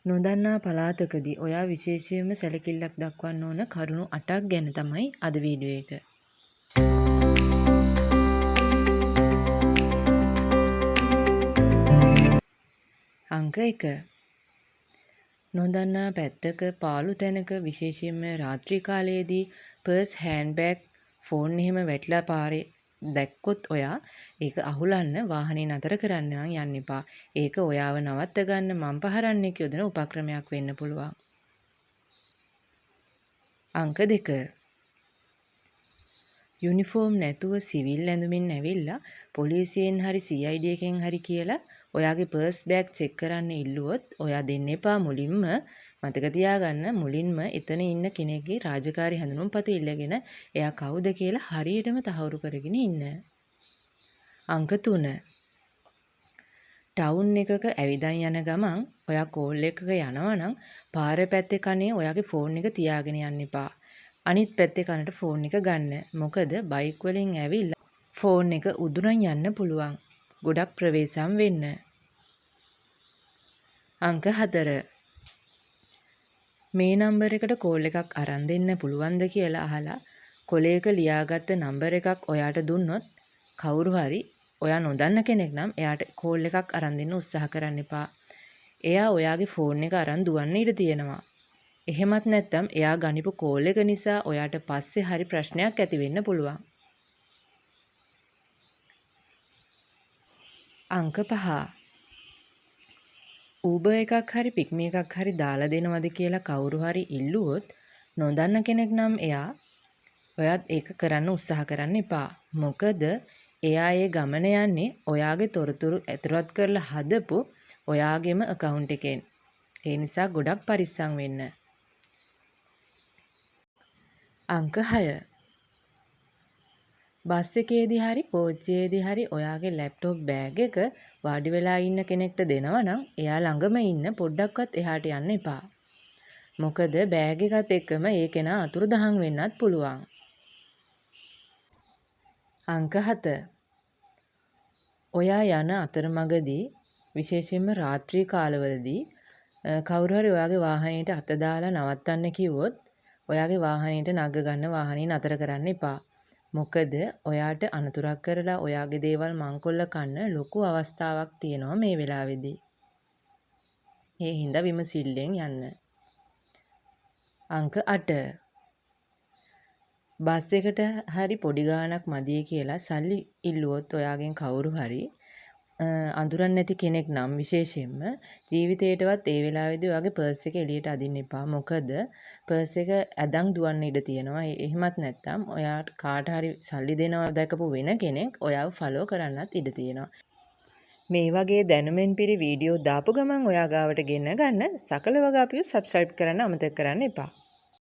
නොදන්නා පළාතකදී ඔයා විශේෂයෙන්ම සැලකිල්ලක් දක්වන්න ඕන කරුණු 8ක් ගැන තමයි අද වීඩියෝ එක. අංක 1. නොදන්නා පැත්තක පාළු තැනක විශේෂයෙන්ම රාත්‍රී කාලයේදී පර්ස් හෑන්ඩ් බෑග් ෆෝන් එහෙම වැටිලා පාරේ දැක්කොත් ඔයා ඒක අහුලන්න වාහනේ නතර කරන්න නම් යන්න එපා. ඒක ඔයාව නවත්ත ගන්න මම් පහරන්නෙක් යොදන උපක්‍රමයක් වෙන්න පුළුවන්. අංක 2. යුනිෆෝම් නැතුව සිවිල් ඇඳුමින් ඇවිල්ලා පොලිසියෙන් හරි CID එකෙන් හරි කියලා ඔයාගේ පර්ස් බෑග් චෙක් කරන්න ඉල්ලුවොත් ඔයා දෙන්න එපා මුලින්ම මතක තියාගන්න මුලින්ම එතන ඉන්න කෙනෙක්ගේ රාජකාරී හැඳුනුම්පත ඉල්ලගෙන එයා කවුද කියලා හරියටම තහවුරු කරගෙන ඉන්න. අංක 3. ටවුන් එකක ඇවිදන් යන ගමන් ඔයා කෝල් එකක යනවා නම් පාරේ පැත්තේ කනේ ඔයාගේ ෆෝන් එක තියාගෙන යන්න එපා. අනිත් පැත්තේ කනට ෆෝන් එක ගන්න. මොකද බයික් වලින් ඇවිල්ලා ෆෝන් එක උදුරන් යන්න පුළුවන්. ගොඩක් ප්‍රවේශම් වෙන්න. අංක 4. මේ නම්බර් එකට කෝල් එකක් අරන් දෙන්න පුළුවන්ද කියලා අහලා කොලයක ලියාගත්ත නම්බර් එකක් ඔයාට දුන්නොත් කවුරු හරි ඔයා නොදන්න කෙනෙක් නම් එයාට කෝල් එකක් අරන් දෙන්න උත්සාහ කරන්න එපා. එයා ඔයාගේ ෆෝන් එක අරන් දුවන්න ඉඩ තියෙනවා. එහෙමත් නැත්නම් එයා ගනිපු කෝල් එක නිසා ඔයාට පස්සේ හරි ප්‍රශ්නයක් ඇති වෙන්න පුළුවන්. අංක 5. Uber එකක් හරි පික්මි එකක් හරි දාලා දෙනවද කියලා කවුරු හරි ඉල්ලුවොත් නොදන්න කෙනෙක් නම් ඔයාත් ඒක කරන්න උත්සාහ කරන්න එපා. මොකද එයා ඒ ගමන යන්නේ ඔයාගේ තොරතුරු ඇතුළත් කරලා හදපු ඔයාගේම account එකෙන්. ඒ නිසා ගොඩක් පරිස්සම් වෙන්න. අංක 6. බස් එකේදී හරි කෝච්චියේදී හරි ඔයාගේ ලැප්ටොප් බෑග් එක වාඩි වෙලා ඉන්න කෙනෙක්ට දෙනවා නම් එයා ළඟම ඉන්න පොඩ්ඩක්වත් එහාට යන්න එපා. මොකද බෑග් එකත් එක්කම ඒ කෙනා අතුරුදහන් වෙන්නත් පුළුවන්. අංක 7. ඔයා යන අතරමඟදී විශේෂයෙන්ම රාත්‍රී කාලවලදී කවුරු හරි ඔයාගේ වාහනේට අත දාලා නවත්තන්න කිව්වොත් ඔයාගේ වාහනේට නග ගන්න වාහනේ නතර කරන්න එපා. මොකද ඔයාට අනතුරක් කරලා ඔයාගේ දේවල් මංකොල්ල කන්න ලොකු අවස්ථාවක් තියෙනවා මේ වෙලාවේදී. ඒ හින්දා විමසිල්ලෙන් යන්න. අංක 8. බස් එකට හරි පොඩි ගාණක් මදියි කියලා සල්ලි ඉල්ලුවොත් ඔයාගෙන් කවුරු හරි අඳුරන්නේ නැති කෙනෙක් නම් විශේෂයෙන්ම ජීවිතේටවත් ඒ වෙලාවේදී ඔයාගේ පර්ස් එක එළියට අදින්න එපා. මොකද පර්ස් එක ඇදන් දුවන්න ඉඩ තියෙනවා. එහෙමත් නැත්නම් ඔයාට කාට හරි සල්ලි දෙනවා දැකපු වෙන කෙනෙක් ඔයාව ෆලෝ කරන්නත් ඉඩ තියෙනවා. මේ වගේ දැනුමෙන් පිරි වීඩියෝ දාපු ගමන් ඔයා ගාවට ගෙන්න ගන්න සකල වග අපිව සබ්ස්ක්‍රයිබ් කරන්න අමතක කරන්න එපා.